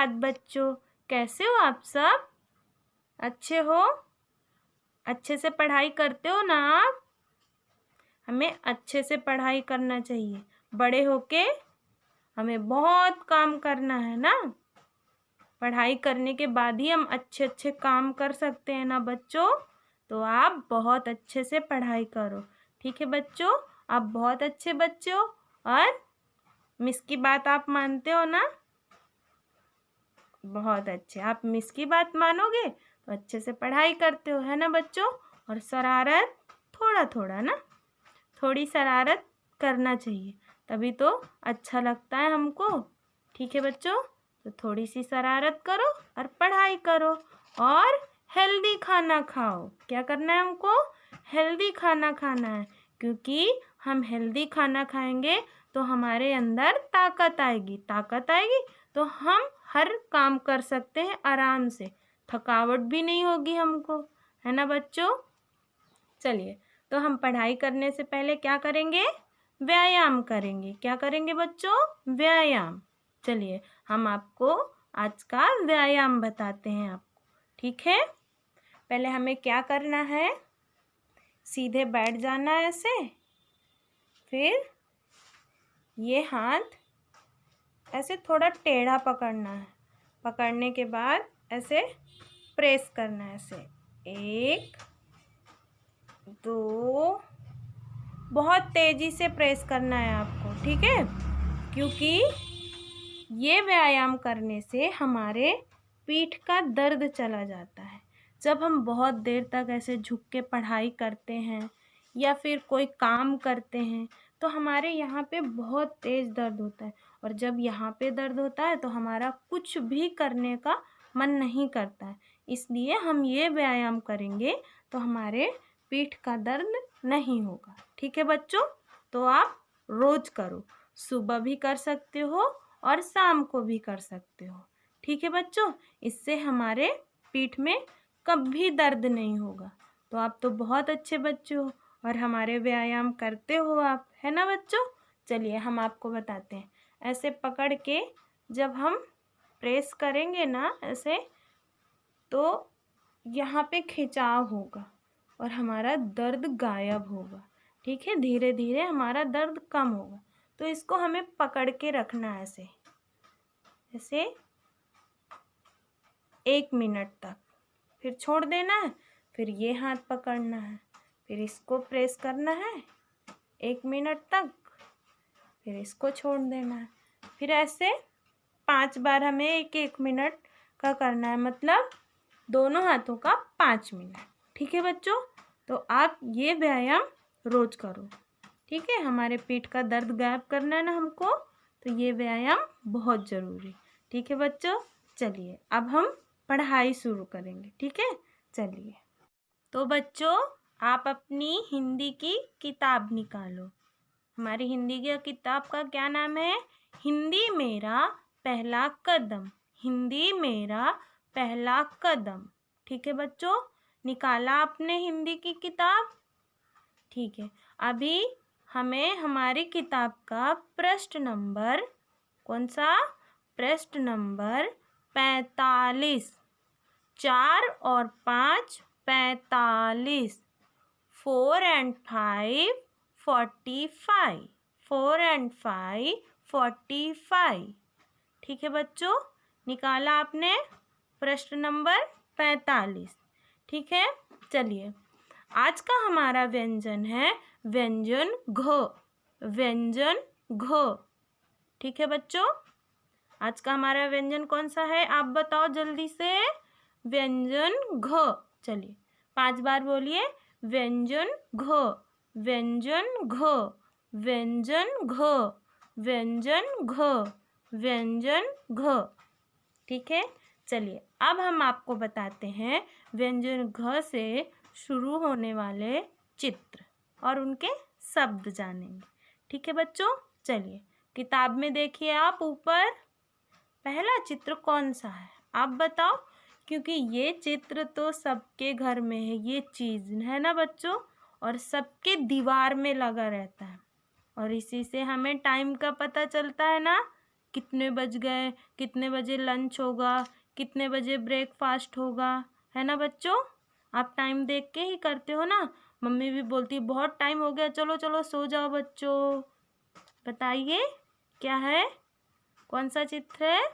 सुप्रभात बच्चों, कैसे हो आप सब? अच्छे हो? अच्छे से पढ़ाई करते हो ना आप? हमें अच्छे से पढ़ाई करना चाहिए। बड़े होके हमें बहुत काम करना है ना। पढ़ाई करने के बाद ही हम अच्छे अच्छे काम कर सकते हैं ना बच्चों। तो आप बहुत अच्छे से पढ़ाई करो, ठीक है बच्चों? आप बहुत अच्छे बच्चे हो और मिस की बात आप मानते हो ना? बहुत अच्छे। आप मिस की बात मानोगे तो अच्छे से पढ़ाई करते हो, है ना बच्चों? और शरारत थोड़ा थोड़ा ना, थोड़ी शरारत करना चाहिए, तभी तो अच्छा लगता है हमको। ठीक है बच्चों? तो थोड़ी सी शरारत करो और पढ़ाई करो और हेल्दी खाना खाओ। क्या करना है हमको? हेल्दी खाना खाना है, क्योंकि हम हेल्दी खाना खाएंगे तो हमारे अंदर ताकत आएगी। ताकत आएगी तो हम हर काम कर सकते हैं आराम से, थकावट भी नहीं होगी हमको, है ना बच्चों? चलिए, तो हम पढ़ाई करने से पहले क्या करेंगे? व्यायाम करेंगे। क्या करेंगे बच्चों? व्यायाम। चलिए, हम आपको आज का व्यायाम बताते हैं आपको, ठीक है? पहले हमें क्या करना है? सीधे बैठ जाना है ऐसे, फिर ये हाथ ऐसे थोड़ा टेढ़ा पकड़ना है। पकड़ने के बाद ऐसे प्रेस करना है ऐसे, 1 2, बहुत तेजी से प्रेस करना है आपको, ठीक है? क्योंकि ये व्यायाम करने से हमारे पीठ का दर्द चला जाता है। जब हम बहुत देर तक ऐसे झुक के पढ़ाई करते हैं या फिर कोई काम करते हैं तो हमारे यहाँ पे बहुत तेज दर्द होता है, और जब यहाँ पे दर्द होता है तो हमारा कुछ भी करने का मन नहीं करता है। इसलिए हम ये व्यायाम करेंगे तो हमारे पीठ का दर्द नहीं होगा, ठीक है बच्चों? तो आप रोज करो, सुबह भी कर सकते हो और शाम को भी कर सकते हो, ठीक है बच्चों? इससे हमारे पीठ में कभी दर्द नहीं होगा। तो आप तो बहुत अच्छे बच्चे हो और हमारे व्यायाम करते हो आप, है ना बच्चों? चलिए, हम आपको बताते हैं। ऐसे पकड़ के जब हम प्रेस करेंगे ना ऐसे, तो यहाँ पे खिंचाव होगा और हमारा दर्द गायब होगा, ठीक है? धीरे धीरे हमारा दर्द कम होगा। तो इसको हमें पकड़ के रखना है ऐसे ऐसे 1 मिनट तक, फिर छोड़ देना है। फिर ये हाथ पकड़ना है, फिर इसको प्रेस करना है 1 मिनट तक, फिर इसको छोड़ देना है। फिर ऐसे 5 बार हमें 1-1 मिनट का करना है, मतलब दोनों हाथों का 5 मिनट, ठीक है बच्चों? तो आप ये व्यायाम रोज करो, ठीक है? हमारे पीठ का दर्द गायब करना है ना हमको, तो ये व्यायाम बहुत ज़रूरी, ठीक है बच्चों? चलिए, अब हम पढ़ाई शुरू करेंगे, ठीक है? चलिए, तो बच्चों आप अपनी हिंदी की किताब निकालो। हमारी हिंदी की किताब का क्या नाम है? हिंदी मेरा पहला कदम। हिंदी मेरा पहला कदम, ठीक है बच्चों? निकाला आपने हिंदी की किताब? ठीक है। अभी हमें हमारी किताब का पृष्ठ नंबर कौन सा? पृष्ठ नंबर 45। 4 और 5 45। 4 and 5 45। 4 and 5 45, ठीक है बच्चों? निकाला आपने पृष्ठ नंबर 45, ठीक है? चलिए, आज का हमारा व्यंजन है व्यंजन घ। व्यंजन घ, ठीक है बच्चों? आज का हमारा व्यंजन कौन सा है? आप बताओ जल्दी से। व्यंजन घ। चलिए, 5 बार बोलिए। व्यंजन घ, व्यंजन घ, व्यंजन घ, व्यंजन घ, व्यंजन घ, ठीक है? चलिए, अब हम आपको बताते हैं व्यंजन घ से शुरू होने वाले चित्र और उनके शब्द जानेंगे, ठीक है बच्चों? चलिए, किताब में देखिए आप ऊपर, पहला चित्र कौन सा है आप बताओ, क्योंकि ये चित्र तो सबके घर में है, ये चीज़ है ना बच्चों, और सबके दीवार में लगा रहता है, और इसी से हमें टाइम का पता चलता है ना कितने बज गए, कितने बजे लंच होगा, कितने बजे ब्रेकफास्ट होगा, है ना बच्चों? आप टाइम देख के ही करते हो ना। मम्मी भी बोलती बहुत टाइम हो गया, चलो चलो सो जाओ बच्चों। बताइए क्या है, कौन सा चित्र है?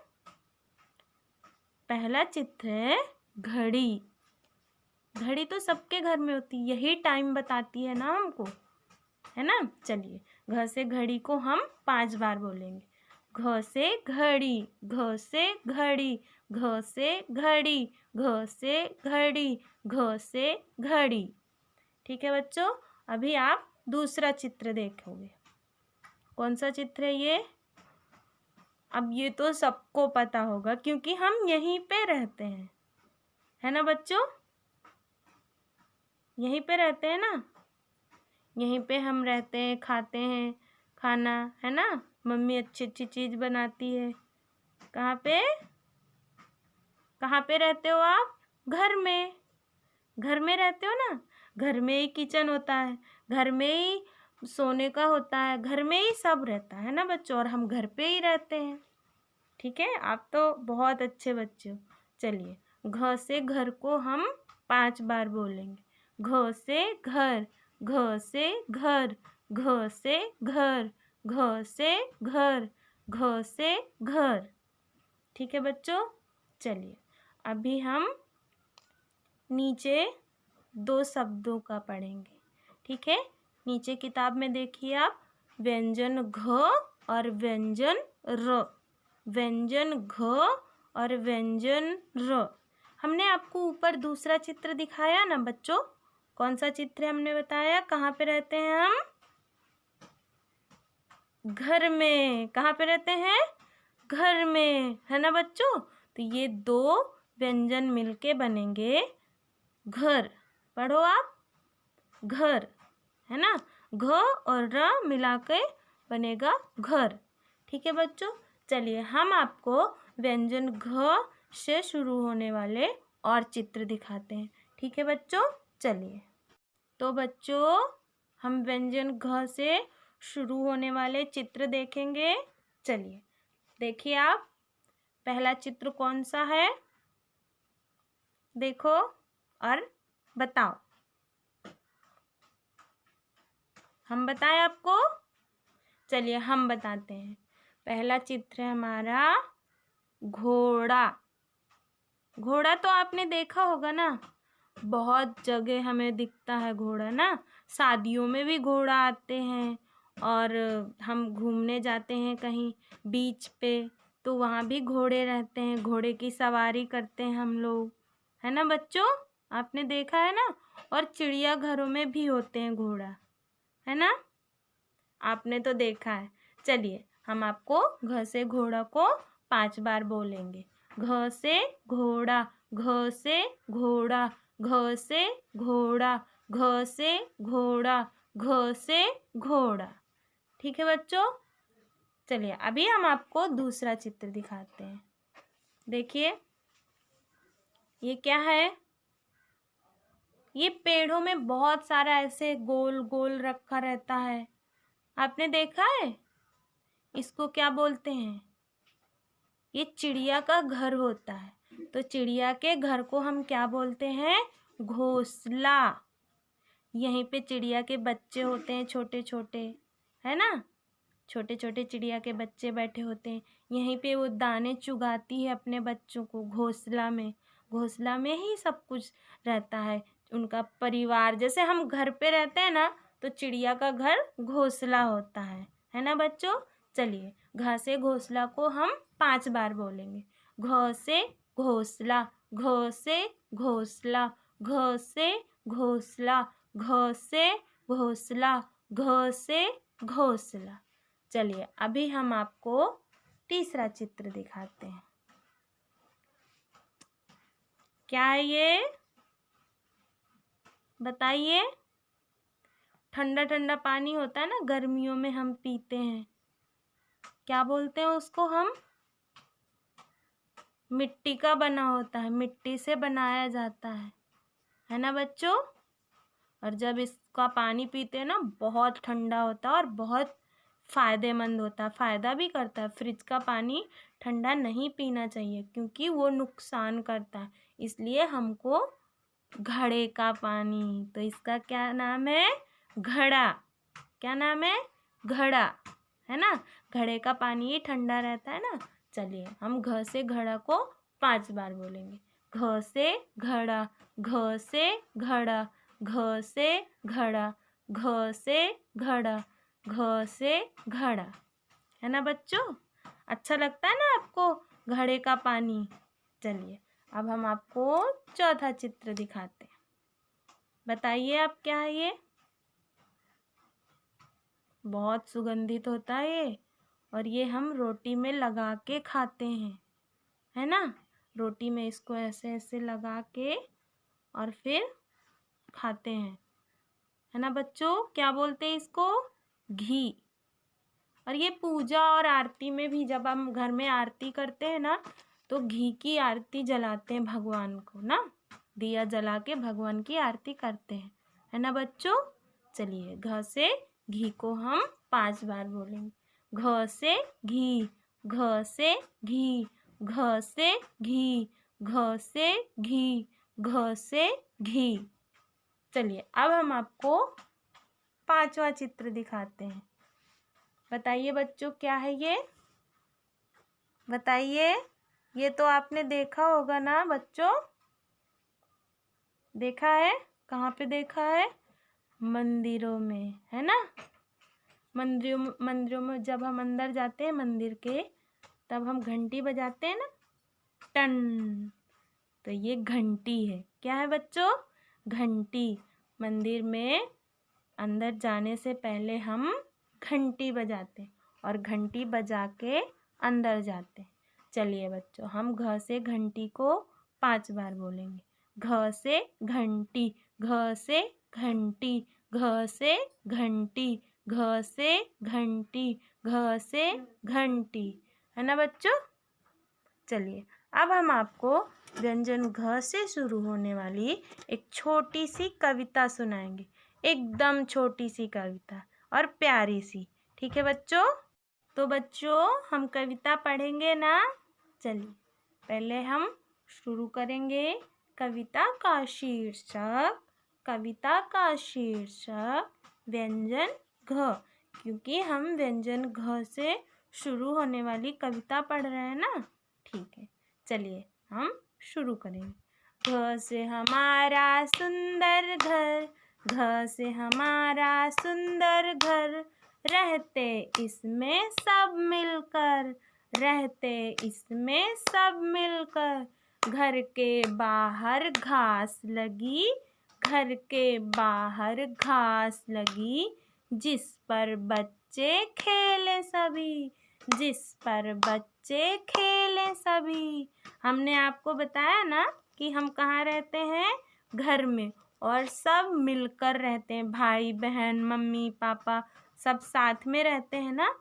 पहला चित्र है घड़ी। घड़ी तो सबके घर में होती है, यही टाइम बताती है ना हमको, है ना। चलिए, घ से घड़ी को हम 5 बार बोलेंगे। घ से घड़ी, घ से घड़ी, घ से घड़ी, घ से घड़ी, घ से घड़ी। ठीक है बच्चों, अभी आप दूसरा चित्र देखोगे। कौन सा चित्र है ये? अब ये तो सबको पता होगा क्योंकि हम यहीं पे रहते हैं, है ना बच्चों? यहीं पे रहते हैं ना, यहीं पे हम रहते हैं, खाते हैं खाना, है ना। मम्मी अच्छी अच्छी चीज़ बनाती है। कहाँ पे, कहाँ पे रहते हो आप? घर में, घर में रहते हो ना। घर में ही किचन होता है, घर में ही सोने का होता है, घर में ही सब रहता है ना बच्चों, और हम घर पे ही रहते हैं। ठीक है, आप तो बहुत अच्छे बच्चे हो। चलिए, घ से घर को हम 5 बार बोलेंगे। घ से घर, घ से घर, घ से घर, घ से घर, घ से घर। ठीक है बच्चों, चलिए अभी हम नीचे 2 शब्दों का पढ़ेंगे। ठीक है, नीचे किताब में देखिए आप, व्यंजन घ और व्यंजन र, व्यंजन घ और व्यंजन र। हमने आपको ऊपर दूसरा चित्र दिखाया ना बच्चों, कौन सा चित्र हमने बताया? कहाँ पे रहते हैं हम? घर में। कहाँ पे रहते हैं? घर में, है ना बच्चों। तो ये 2 व्यंजन मिलके बनेंगे घर। पढ़ो आप, घर, है ना। घ और र मिला के बनेगा घर। ठीक है बच्चों, चलिए हम आपको व्यंजन घ से शुरू होने वाले और चित्र दिखाते हैं। ठीक है बच्चों, चलिए। तो बच्चों, हम व्यंजन घ से शुरू होने वाले चित्र देखेंगे। चलिए देखिए आप, पहला चित्र कौन सा है? देखो और बताओ। हम बताएं आपको? चलिए हम बताते हैं। पहला चित्र है हमारा घोड़ा। घोड़ा तो आपने देखा होगा ना, बहुत जगह हमें दिखता है घोड़ा ना। शादियों में भी घोड़ा आते हैं, और हम घूमने जाते हैं कहीं बीच पे, तो वहाँ भी घोड़े रहते हैं, घोड़े की सवारी करते हैं हम लोग, है ना बच्चों। आपने देखा है ना। और चिड़ियाघरों में भी होते हैं घोड़ा, है ना। आपने तो देखा है। चलिए हम आपको घ से घोड़ा को 5 बार बोलेंगे। घ से घोड़ा, घ से घोड़ा, घ से घोड़ा, घ से घोड़ा, घ से घोड़ा। ठीक है बच्चों, चलिए अभी हम आपको दूसरा चित्र दिखाते हैं। देखिए ये क्या है? ये पेड़ों में बहुत सारा ऐसे गोल गोल रखा रहता है, आपने देखा है? इसको क्या बोलते हैं? ये चिड़िया का घर होता है। तो चिड़िया के घर को हम क्या बोलते हैं? घोंसला। यहीं पे चिड़िया के बच्चे होते हैं छोटे छोटे, है ना। छोटे छोटे चिड़िया के बच्चे बैठे होते हैं, यहीं पे वो दाने चुगाती है अपने बच्चों को घोंसला में। घोंसला में ही सब कुछ रहता है, उनका परिवार। जैसे हम घर पे रहते हैं ना, तो चिड़िया का घर घोंसला होता है ना बच्चों। चलिए घ से घोंसला को हम 5 बार बोलेंगे। घ से घोंसला, घ से घोंसला, घ से घोंसला, घ से घोंसला, घ से घोंसला। चलिए अभी हम आपको तीसरा चित्र दिखाते हैं। क्या है ये? बताइए। ठंडा ठंडा पानी होता है ना, गर्मियों में हम पीते हैं, क्या बोलते हैं उसको हम? मिट्टी का बना होता है, मिट्टी से बनाया जाता है ना बच्चों। और जब इसका पानी पीते हैं ना, बहुत ठंडा होता है और बहुत फ़ायदेमंद होता है, फ़ायदा भी करता है। फ्रिज का पानी ठंडा नहीं पीना चाहिए क्योंकि वो नुकसान करता है। इसलिए हमको घड़े का पानी, तो इसका क्या नाम है? घड़ा। क्या नाम है? घड़ा, है ना? घड़े का पानी ही ठंडा रहता है ना। चलिए हम घ से घड़ा को 5 बार बोलेंगे। घ से घड़ा, घ से घड़ा, घ से घड़ा, घ से घड़ा, घ से घड़ा। है ना बच्चों? अच्छा लगता है ना आपको घड़े का पानी? चलिए अब हम आपको चौथा चित्र दिखाते हैं। बताइए आप क्या है ये? बहुत सुगंधित होता है ये, और ये हम रोटी में लगा के खाते हैं, है ना? रोटी में इसको ऐसे ऐसे लगा के और फिर खाते हैं, है ना बच्चों? क्या बोलते हैं इसको? घी। और ये पूजा और आरती में भी, जब हम घर में आरती करते हैं ना, तो घी की आरती जलाते हैं भगवान को ना, दिया जला के भगवान की आरती करते हैं, है ना बच्चों? चलिए घ से घी को हम 5 बार बोलेंगे। घ से घी, घ से घी, घ से घी, घ से घी, घ से घी। चलिए अब हम आपको 5वां चित्र दिखाते हैं। बताइए बच्चों क्या है ये? बताइए। ये तो आपने देखा होगा ना बच्चों? देखा है? कहाँ पे देखा है? मंदिरों में, है ना? मंदिरों में जब हम अंदर जाते हैं मंदिर के, तब हम घंटी बजाते हैं ना, टन। तो ये घंटी है। क्या है बच्चों? घंटी। मंदिर में अंदर जाने से पहले हम घंटी बजाते हैं और घंटी बजा के अंदर जाते हैं। चलिए बच्चों हम घ से घंटी को 5 बार बोलेंगे। घ से घंटी, घ से घंटी, घ से घंटी, घ से घंटी, घ से घंटी। है ना बच्चों? चलिए अब हम आपको व्यंजन घ से शुरू होने वाली एक छोटी सी कविता सुनाएंगे। एकदम छोटी सी कविता और प्यारी सी। ठीक है बच्चों? तो बच्चों हम कविता पढ़ेंगे ना। चलिए पहले हम शुरू करेंगे। कविता का शीर्षक, कविता का शीर्षक व्यंजन घ, क्योंकि हम व्यंजन घ से शुरू होने वाली कविता पढ़ रहे हैं ना। ठीक है चलिए हम शुरू करेंगे। घ से हमारा सुंदर घर, घ से हमारा सुंदर घर, रहते इसमें सब मिलकर, रहते इसमें सब मिलकर। घर के बाहर घास लगी, घर के बाहर घास लगी, जिस पर बच्चे खेले सभी, जिस पर बच्चे खेले सभी। हमने आपको बताया ना कि हम कहाँ रहते हैं? घर में, और सब मिलकर रहते हैं। भाई बहन मम्मी पापा सब साथ में रहते हैं ना।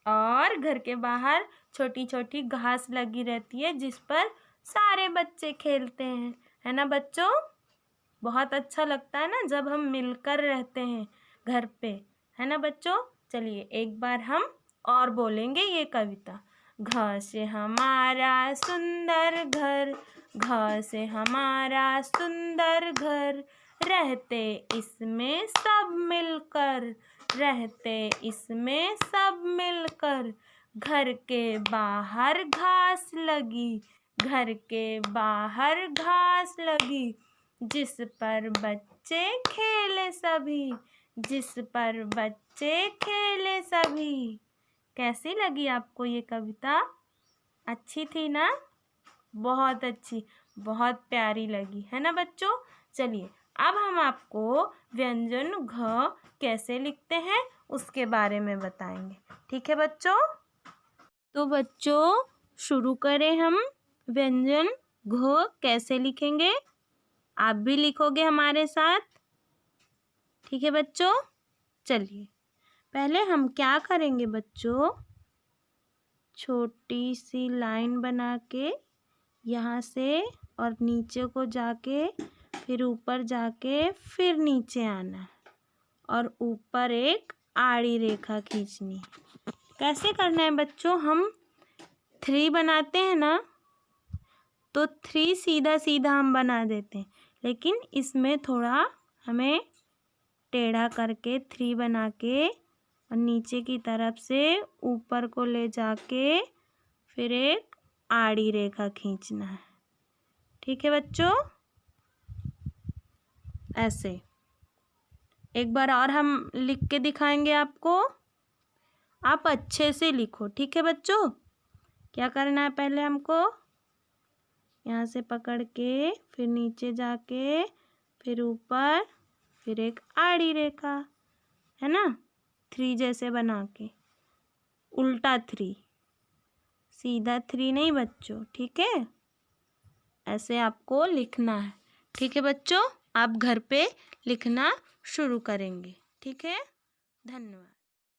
और घर के बाहर छोटी छोटी घास लगी रहती है जिस पर सारे बच्चे खेलते हैं, है ना बच्चों? बहुत अच्छा लगता है ना जब हम मिलकर रहते हैं घर पे, है ना बच्चों? चलिए एक बार हम और बोलेंगे ये कविता। घ से हमारा सुंदर घर, घ से हमारा सुंदर घर, रहते इसमें सब मिलकर, रहते इसमें सब मिलकर। घर के बाहर घास लगी, घर के बाहर घास लगी, जिस पर बच्चे खेले सभी, जिस पर बच्चे खेले सभी। कैसी लगी आपको ये कविता? अच्छी थी ना? बहुत अच्छी, बहुत प्यारी लगी, है ना बच्चों? चलिए अब हम आपको व्यंजन घ कैसे लिखते हैं उसके बारे में बताएंगे। ठीक है बच्चों? तो बच्चों शुरू करें हम। व्यंजन घ कैसे लिखेंगे? आप भी लिखोगे हमारे साथ। ठीक है बच्चों? चलिए पहले हम क्या करेंगे बच्चों? छोटी सी लाइन बना के यहाँ से और नीचे को जाके, फिर ऊपर जाके, फिर नीचे आना, और ऊपर एक आड़ी रेखा खींचनी है। कैसे करना है बच्चों? हम 3 बनाते हैं ना, तो 3 सीधा सीधा हम बना देते हैं, लेकिन इसमें थोड़ा हमें टेढ़ा करके 3 बना के और नीचे की तरफ से ऊपर को ले जाके फिर एक आड़ी रेखा खींचना है। ठीक है बच्चों? ऐसे एक बार और हम लिख के दिखाएंगे आपको। आप अच्छे से लिखो, ठीक है बच्चों? क्या करना है पहले हमको? यहाँ से पकड़ के फिर नीचे जाके फिर ऊपर फिर एक आड़ी रेखा, है ना, 3 जैसे बना के, उल्टा 3, सीधा 3 नहीं बच्चों, ठीक है? ऐसे आपको लिखना है। ठीक है बच्चों? आप घर पे लिखना शुरू करेंगे। ठीक है? धन्यवाद।